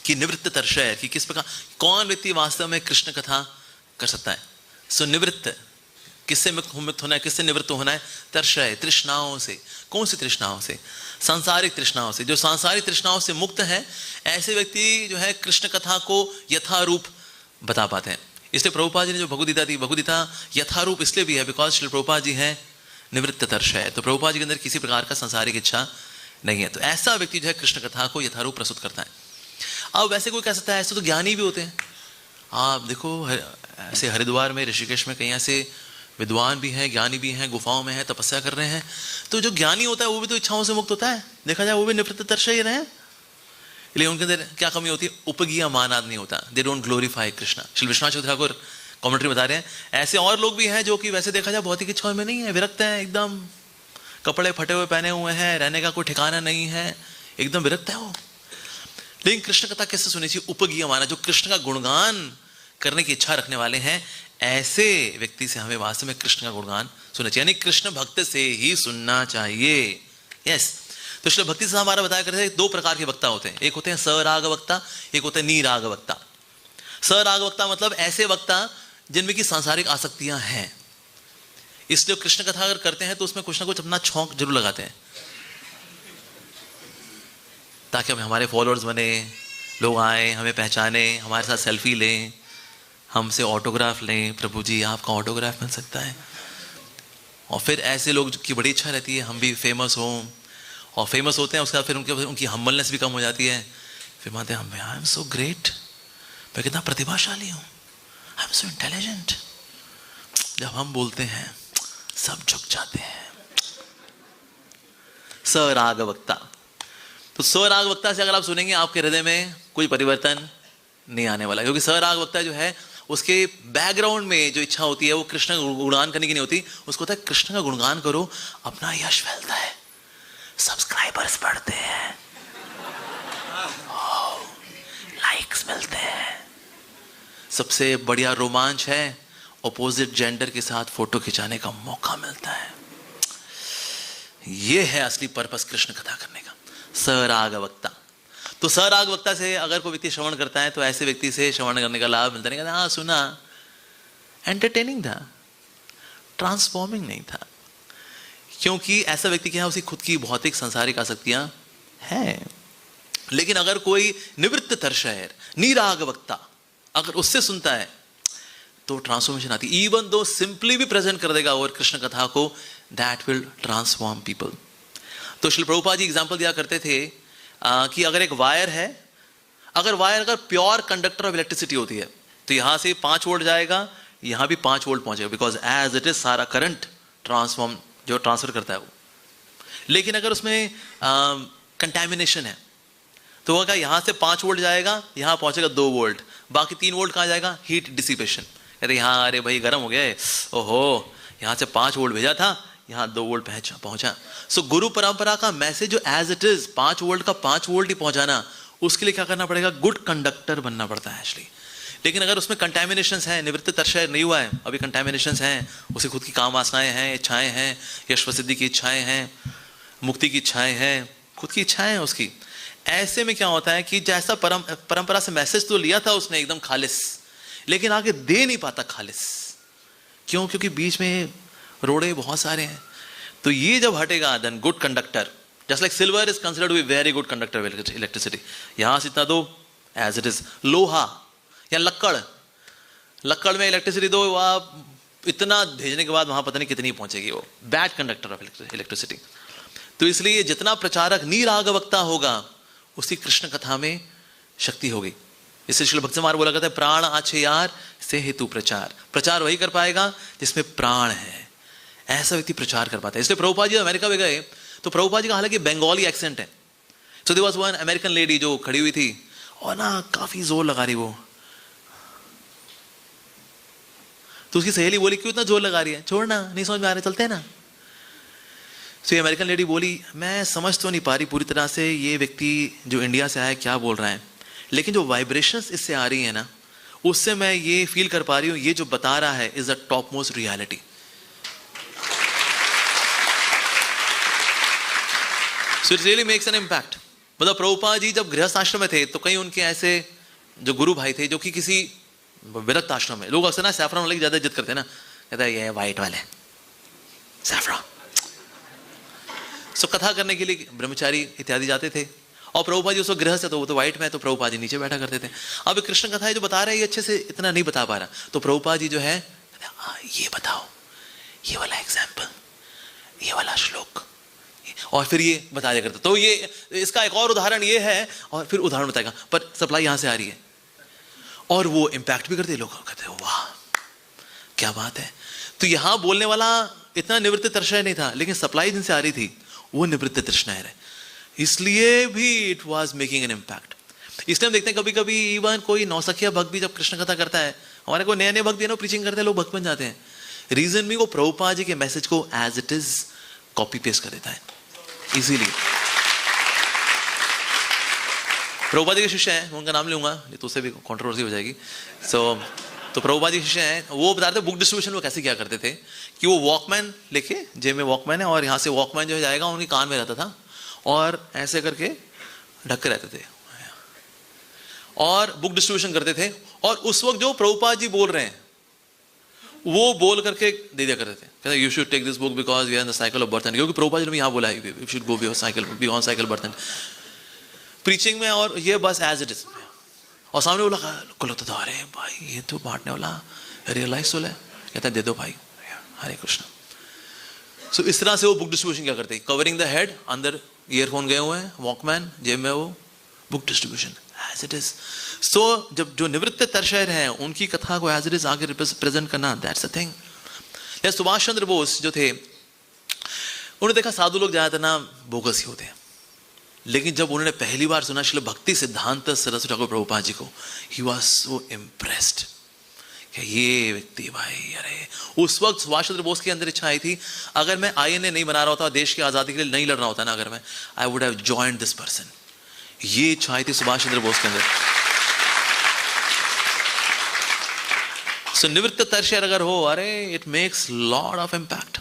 कि निवृत्त तर्षय, कि किस प्रकार कौन व्यक्ति वास्तव में कृष्ण कथा कर सकता है। सो निवृत्त, किससे मुक्त होना है, किससे निवृत्त होना है? तर्षय, तृष्णाओं से। कौन सी तृष्णाओं से? सांसारिक तृष्णाओं से। जो सांसारिक तृष्णाओं से मुक्त है, ऐसे व्यक्ति जो है कृष्ण कथा को यथारूप बता पाते हैं। इसलिए प्रभुपाद जी ने जो भगवद्गीता दी, भगवद्गीता यथारूप इसलिए भी है बिकॉज श्री प्रभुपाद जी है निवृत्त तर्षय। तो प्रभुपाद जी के अंदर किसी प्रकार का सांसारिक इच्छा नहीं है। तो ऐसा व्यक्ति जो है कृष्ण कथा को यथारूप प्रस्तुत करता है। अब वैसे कोई कह सकता है ऐसे तो ज्ञानी भी होते हैं। आप देखो ऐसे हरिद्वार में, ऋषिकेश में कहीं ऐसे विद्वान भी हैं, ज्ञानी भी हैं, गुफाओं में हैं, तपस्या कर रहे हैं। तो जो ज्ञानी होता है वो भी तो इच्छाओं से मुक्त होता है, देखा जाए वो भी निवृत्त तर्षय ही रहे हैं। इसलिए उनके अंदर क्या कमी होती है? उपगीय मानाद नहीं होता। They don't glorify Krishna. Shri Vishwanath Chaudhary Thakur commentary बता रहे हैं ऐसे और लोग भी हैं जो कि वैसे देखा जाए भौतिक इच्छाओं में नहीं है, विरक्त हैं, एकदम कपड़े फटे हुए पहने हुए हैं, रहने का कोई ठिकाना नहीं है, एकदम विरक्त है वो। लेकिन कृष्ण कथा किससे सुनी चाहिए? उपगीय माना, जो कृष्ण का गुणगान करने की इच्छा रखने वाले हैं, ऐसे व्यक्ति से हमें वास्तव में कृष्ण का गुणगान सुनना चाहिए, यानी कृष्ण भक्त से ही सुनना चाहिए। यस। तो श्री भक्ति से हमारा बताया करते हैं दो प्रकार के वक्ता होते हैं, एक होते हैं सराग वक्ता, एक होते हैं नीराग वक्ता। सराग वक्ता मतलब ऐसे वक्ता जिनमें की सांसारिक आसक्तियां हैं, इसलिए कृष्ण कथा अगर करते हैं तो उसमें कुछ ना कुछ अपना छौंक जरूर लगाते हैं ताकि हम हमारे फॉलोअर्स बने, लोग आए, हमें पहचाने, हमारे साथ सेल्फी लें, हमसे ऑटोग्राफ लें। प्रभु जी आपका ऑटोग्राफ मिल सकता है। और फिर ऐसे लोग की बड़ी इच्छा रहती है हम भी फेमस हों, और फेमस होते हैं उसके बाद फिर उनकी हम्बलनेस भी कम हो जाती है। फिर मानते हैं आई एम सो ग्रेट, मैं कितना प्रतिभाशाली हूँ, आई एम सो इंटेलिजेंट। जब हम बोलते हैं सब झुक जाते हैं। सराग वक्ता। तो सराग वक्ता से अगर आप सुनेंगे आपके हृदय में कोई परिवर्तन नहीं आने वाला, क्योंकि सराग वक्ता जो है उसके बैकग्राउंड में जो इच्छा होती है वो कृष्ण का गुणगान करने की नहीं होती, उसको होता है कृष्ण का गुणगान करो, अपना यश फैलता है, सब्सक्राइबर्स बढ़ते हैं, लाइक्स मिलते हैं। सबसे बढ़िया रोमांच है ऑपोजिट जेंडर के साथ फोटो खिंचाने का मौका मिलता है। यह है असली पर्पस कृष्ण कथा करने का, सराग वक्ता। तो सराग वक्ता से अगर कोई व्यक्ति श्रवण करता है तो ऐसे व्यक्ति से श्रवण करने का लाभ मिलता नहीं। हाँ सुना, एंटरटेनिंग था, ट्रांसफॉर्मिंग नहीं था, क्योंकि ऐसा व्यक्ति क्या है उसकी खुद की भौतिक सांसारिक आसक्तियां हैं। लेकिन अगर कोई निवृत्त तर्षय, नीराग वक्ता अगर उससे सुनता है तो ट्रांसफॉर्मेशन आती। इवन दो सिंपली भी प्रेजेंट कर देगा और कृष्ण कथा को, दैट विल ट्रांसफॉर्म पीपल। तो श्री प्रभुपाद जी एग्जाम्पल दिया करते थे कि अगर एक वायर है, अगर प्योर कंडक्टर ऑफ इलेक्ट्रिसिटी होती है तो यहां से 5 वोल्ट जाएगा, यहां भी 5 वोल्ट पहुंचेगा, बिकॉज एज इट इज सारा करंट ट्रांसफर करता है वो। लेकिन अगर उसमें कंटेमिनेशन है तो वह यहां से 5 वोल्ट जाएगा, यहां पहुंचेगा 2 वोल्ट, बाकी 3 वोल्ट कहां जाएगा? Heat dissipation. अरे यहाँ, अरे भाई गर्म हो गया है, ओहो यहां से 5 वोल्ट भेजा था, यहां 2 वोल्ट पहुंचा। सो गुरु परंपरा का मैसेज जो एज इट इज 5 वोल्ट का 5 वोल्ट ही पहुंचाना, उसके लिए क्या करना पड़ेगा? गुड कंडक्टर बनना पड़ता है एक्चुअली। लेकिन अगर उसमें कंटेमिनेशंस हैं, निवृत्त तर्षय नहीं हुआ है, अभी कंटेमिनेशंस हैं, उसे खुद की काम वासनाएं हैं, इच्छाएं हैं, यश प्रसिद्धि की इच्छाएं हैं, मुक्ति की इच्छाएं हैं, खुद की इच्छाएं हैं उसकी। ऐसे में क्या होता है कि जैसा परंपरा से मैसेज तो लिया था उसने एकदम खालिस, लेकिन आगे दे नहीं पाता खालिस। क्यों? क्योंकि बीच में रोड़े बहुत सारे हैं। तो ये जब हटेगा, then good conductor, just like silver is considered to be very good conductor of electricity. यहां से इतना दो एज इट इज। लोहा या लक्कड़ में इलेक्ट्रिसिटी दो, आप इतना भेजने के बाद वहां पता नहीं कितनी पहुंचेगी, वो बैड कंडक्टर ऑफ इलेक्ट्रिसिटी। तो इसलिए जितना प्रचारक नीराग वक्ता होगा उसकी कृष्ण कथा में शक्ति होगी। इससे श्री भक्त समार बोला करता है प्राण आछे यार से हेतु प्रचार। प्रचार वही कर पाएगा जिसमें प्राण है, ऐसा व्यक्ति प्रचार कर पाता है। इसलिए प्रभुपाद जी अमेरिका में गए तो प्रभुपाद जी का हालांकि बंगाली एक्सेंट है। So there was one American lady जो खड़ी हुई थी और ना काफी जोर लगा रही वो, तो उसकी सहेली बोली क्यों इतना जोर लगा रही है, छोड़ना, नहीं समझ में आ रहे, चलते हैं ना। तो ये अमेरिकन लेडी बोली मैं समझ तो नहीं पा रही पूरी तरह से ये व्यक्ति जो इंडिया से आया है क्या बोल रहा है, लेकिन जो वाइब्रेशंस इससे आ रही है ना उससे मैं ये फील कर पा रही हूँ ये जो बता रहा है is the top most reality. So it really makes an impact. मतलब प्रभुपाद जी जब गृहस्थ आश्रम में थे तो कई उनके ऐसे जो गुरु भाई थे जो कि किसी विरक्त आश्रम में, लोग अक्सर ना सैफरन वाले की ज्यादा इज्जत करते हैं ना, कहता है ये वाइट वाले सैफरन। सो कथा करने के लिए ब्रह्मचारी इत्यादि जाते थे, और प्रभुपाद जी उस वक्त गृहस्थ है तो वो तो वाइट में, तो प्रभुपाद जी नीचे बैठा करते थे। अब कृष्ण कथा है जो बता रहे हैं ये अच्छे से इतना नहीं बता पा रहा, तो प्रभुपाद जी जो है ये बताओ, ये वाला एग्जाम्पल, ये वाला श्लोक, और फिर ये बता दिया करता। तो ये इसका एक और उदाहरण ये है, और फिर उदाहरण बताएगा, पर सप्लाई यहां से आ रही है, और वो इंपैक्ट भी करते लोग, कहते हैं वाह क्या बात है। तो यहां बोलने वाला इतना निवृत्त तृष्णा नहीं था, लेकिन सप्लाई जिनसे आ रही थी वो निवृत्त तृष्णा है, इसलिए भी it was making an impact. इसलिए हम देखते हैं कभी कभी इवन कोई नौसखिया भक्त भी जब कृष्ण कथा करता है, हमारे को नए नए भक्त ना प्रीचिंग करते हैं, लोग भक्त बन जाते हैं। रीजन भी वो प्रभुपाद जी के मैसेज को as it is copy paste कर देता है इजीली। प्रभुपाद जी के शिष्य हैं, उनका नाम लूंगा नहीं तो उससे भी कंट्रोवर्सी हो जाएगी। तो प्रभुपाद जी के शिष्य हैं, वो बता रहे थे बुक डिस्ट्रीब्यूशन वो कैसे क्या करते थे कि वो वॉकमैन लेके, जेब में वॉकमैन है और यहाँ से वॉकमैन जो जाएगा उनके कान में रहता था, और ऐसे करके ढक के रहते थे और बुक डिस्ट्रीब्यूशन करते थे। और उस वक्त जो प्रभुपाद जी बोल रहे हैं वो बोल करके दे दिया करते थे, कहते you should take this book because we are in the cycle of birth and, क्योंकि प्रभुपाद जी ने यहाँ बोला है you should go be on cycle birth and preaching में, और ये बस एज इट इज। और सामने बोला को लगता था अरे भाई ये तो बांटने वाला रियलाइज सोल है, कहता है दे दो भाई, हरे कृष्ण। सो इस तरह से वो बुक डिस्ट्रीब्यूशन क्या करते हैं, कवरिंग द हेड, अंदर ईयरफोन गए हुए हैं, वॉकमैन जेब में, वो book distribution as it is. So जब जो निवृत्त तर्शर हैं उनकी कथा को एज इट इज आगे प्रेजेंट करना, दैट्स अ थिंग। या सुभाष चंद्र बोस जो थे, उन्होंने देखा साधु लोग ज्यादातर ना बोगस ही होते हैं, लेकिन जब उन्होंने पहली बार सुना श्रील भक्ति सिद्धांत सरस्वती ठाकुर प्रभुपाद जी को, ही वाज सो इम्प्रेस्ड कि ये व्यक्ति भाई, अरे उस वक्त सुभाष चंद्र बोस के अंदर इच्छा आई थी, अगर मैं आईएनए नहीं बना रहा होता, देश की आजादी के लिए नहीं लड़ रहा होता ना, अगर मैं, I would have joined this person. ये इच्छा आई थी सुभाष चंद्र बोस के अंदर। सो निवृत्त तर्शर अगर हो, अरे it makes lot of impact.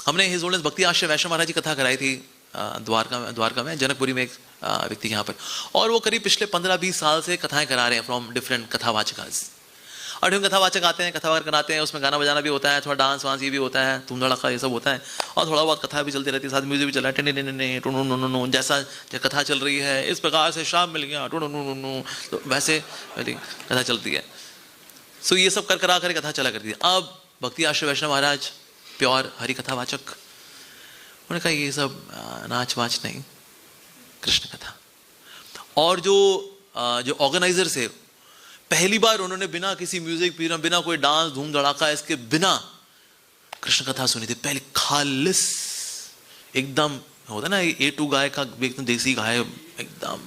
हमने हिज होलिनेस भक्ति आश्रय वैष्णव महाराज की कथा कराई थी द्वारका में, जनकपुरी में एक व्यक्ति यहाँ पर, और वो करीब पिछले 15-20 साल से कथाएं करा रहे हैं फ्रॉम डिफरेंट कथावाचकास। और ढंग कथावाचक आते हैं, कथा कराते हैं, उसमें गाना बजाना भी होता है, थोड़ा डांस वांस ये भी होता है, धूम धड़ाका ये सब होता है, और थोड़ा बहुत कथा भी चलती रहती है, साथ म्यूजिक भी चला है, जैसा कथा चल रही है इस प्रकार से शाम मिल गया तो वैसे कथा चलती है। सो ये सब करा कर कथा चला करती है। अब भक्ति आश्रय वैष्णव महाराज प्योर हरि कथावाचक, उन्होंने कहा ये सब नाच वाच नहीं, कृष्ण कथा। और जो ऑर्गेनाइजर से पहली बार उन्होंने बिना किसी म्यूजिक, बिना कोई डांस धूम धड़ाका, इसके बिना कृष्ण कथा सुनी थी पहले, खालिस एकदम होता ना A2 गाय का, एकदम देसी गाय, एकदम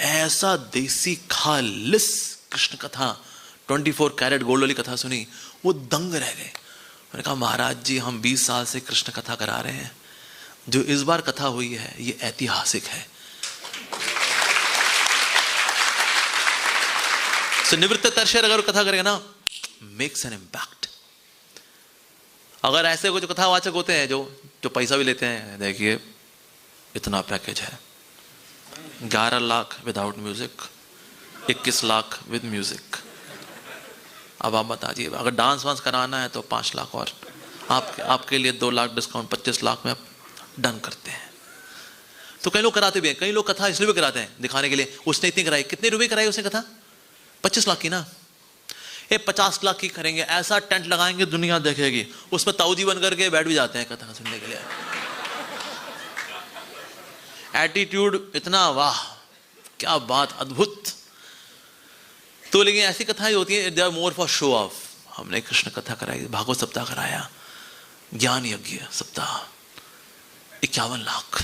ऐसा देसी खालिस कृष्ण कथा, 24 कैरेट गोल्ड वाली कथा सुनी, वो दंग रह गए। मैंने कहा महाराज जी हम 20 साल से कृष्ण कथा करा रहे हैं, जो इस बार कथा हुई है ये ऐतिहासिक है। So, निवृत्त तर्शर अगर कथा करेगा ना, मेक्स एन इम्पैक्ट। अगर ऐसे कुछ कथावाचक होते हैं जो पैसा भी लेते हैं, देखिए इतना पैकेज है, 11 lakh without music, 21 lakh with music. अब आप बताइए अगर डांस वांस कराना है तो 5 लाख, और आपके लिए 2 लाख डिस्काउंट, 25 लाख में आप डन करते हैं। तो कई लोग कराते भी हैं, कई लोग कथा इसलिए भी कराते हैं दिखाने के लिए, उसने इतनी कराई, कितने रुपए कराई उसने कथा, 25 लाख की ना, ये 50 लाख की करेंगे, ऐसा टेंट लगाएंगे दुनिया देखेगी, उसमें ताऊजी बन करके बैठ भी जाते हैं कथा सुनने के लिए। एटीट्यूड इतना, वाह क्या बात, अद्भुत। तो लेकिन ऐसी कथाएं होती हैं, they are more for show off. हमने कृष्ण कथा कराई, भागवत सप्ताह कराया, ज्ञान यज्ञ सप्ताह, 51 लाख,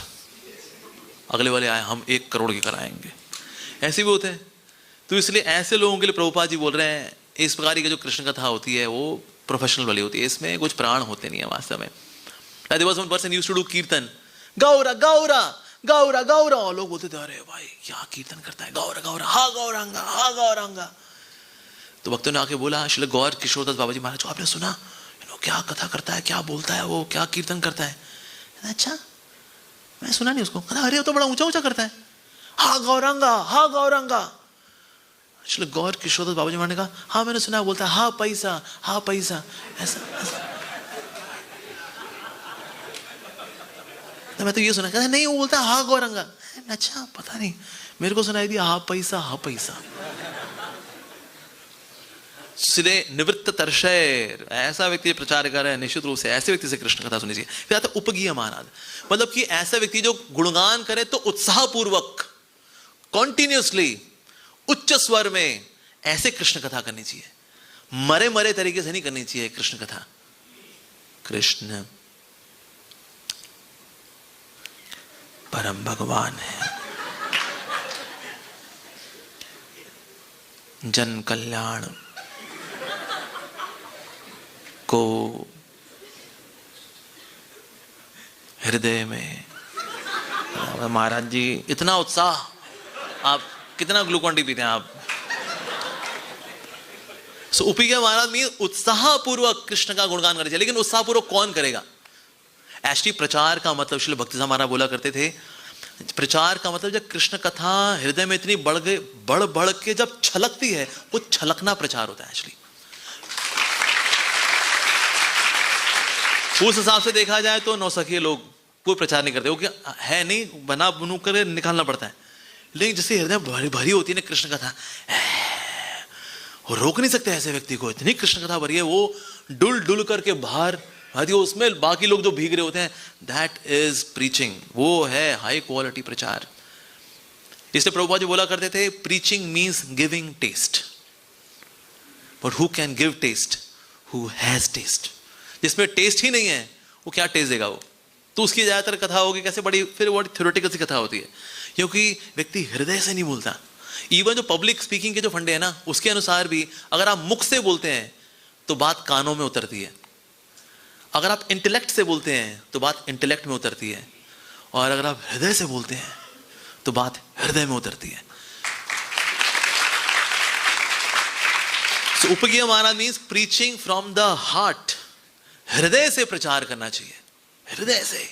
अगले वाले आए हम 1 करोड़ की कराएंगे, ऐसे भी होते हैं। तो इसलिए ऐसे लोगों के लिए प्रभुपाद जी बोल रहे हैं इस प्रकार की जो कृष्ण कथा होती है वो प्रोफेशनल वाली होती है, इसमें कुछ प्राण होते नहीं है वास्तव में। There was one person used to do कीर्तन, गौरा गौरा गौरा गौरा, और लोग बोलते थे अरे भाई क्या कीर्तन करता है, गौरा गौरा, हा गौरांगा, हा गौरांगा। तो भक्तों ने आके बोला श्रील गौर किशोरदास बाबा जी महाराज को आपने सुना क्या कथा करता है, क्या बोलता है वो, क्या कीर्तन करता है? अच्छा मैं सुना नहीं उसको। अरे वो तो बड़ा ऊंचा ऊंचा करता है। हा गौरांगा, हा गौरांगा। एक्चुअली गौर किशोर बाबा जी महाराज ने कहा, हाँ मैंने सुना, बोलता है हा पैसा, हा पैसा, ऐसा, ऐसा। तो मैं तो ये सुना, कहता नहीं वो बोलता है हा गौरांगा। अच्छा पता नहीं, मेरे को सुनाई दिया हा पैसा, हा पैसा। सीधे निवृत्त तर्षैर, ऐसा व्यक्ति प्रचार कर रहा है, निश्चित रूप से ऐसे व्यक्ति से कृष्ण कथा सुनी चाहिए। फिर आता उपगीय मानाद, मतलब कि ऐसा व्यक्ति जो गुणगान करे तो उत्साहपूर्वक, कॉन्टिन्यूसली, उच्च स्वर में, ऐसे कृष्ण कथा करनी चाहिए। मरे मरे तरीके से नहीं करनी चाहिए कृष्ण कथा। कृष्ण परम भगवान है, जन कल्याण को हृदय में। महाराज जी इतना उत्साह, आप कितना ग्लूकॉन डी पीते हैं आप? सो उपगीय महाराज में उत्साह पूर्वक कृष्ण का गुणगान करना चाहिए, लेकिन उत्साह पूर्वक कौन करेगा? एक्चुअली प्रचार का मतलब, श्रील भक्तिसार महाराज बोला करते थे, प्रचार का मतलब जब कृष्ण कथा हृदय में इतनी बढ़ बढ़ के जब छलकती है, वो छलकना प्रचार होता है। एक्चुअली उस हिसाब से देखा जाए तो नौसखिए लोग कोई प्रचार नहीं करते, वो क्या है नहीं, बना बनू कर निकालना पड़ता है। लेकिन जैसे हृदय भरी भरी होती है ना कृष्ण कथा, वो रोक नहीं सकते ऐसे व्यक्ति को, इतनी कृष्ण कथा भरी है, वो डुल डुल करके बाहर आती है, उसमें बाकी लोग जो भीग रहे होते हैं, दैट इज प्रीचिंग, वो है हाई क्वालिटी प्रचार। इसलिए प्रभुपाद जी बोला करते थे, preaching means giving taste, but who can give taste? Who has taste. जिसमें टेस्ट ही नहीं है, वो क्या टेस्ट देगा वो? तो उसकी ज्यादातर कथा होगी कैसे, बड़ी फिर बड़ी थ्योरेटिकल सी कथा होती है, क्योंकि व्यक्ति हृदय से नहीं बोलता। इवन जो पब्लिक स्पीकिंग के जो फंडे हैं ना, उसके अनुसार भी अगर आप मुख से बोलते हैं तो बात कानों में उतरती है, अगर आप इंटेलेक्ट से बोलते हैं तो बात इंटेलेक्ट में उतरती है, और अगर आप हृदय से बोलते हैं तो बात हृदय में उतरती है। So, उपगीय महाराज means preaching from the heart, हृदय से प्रचार करना चाहिए, हृदय से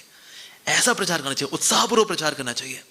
ऐसा प्रचार करना चाहिए, उत्साहपूर्वक प्रचार करना चाहिए।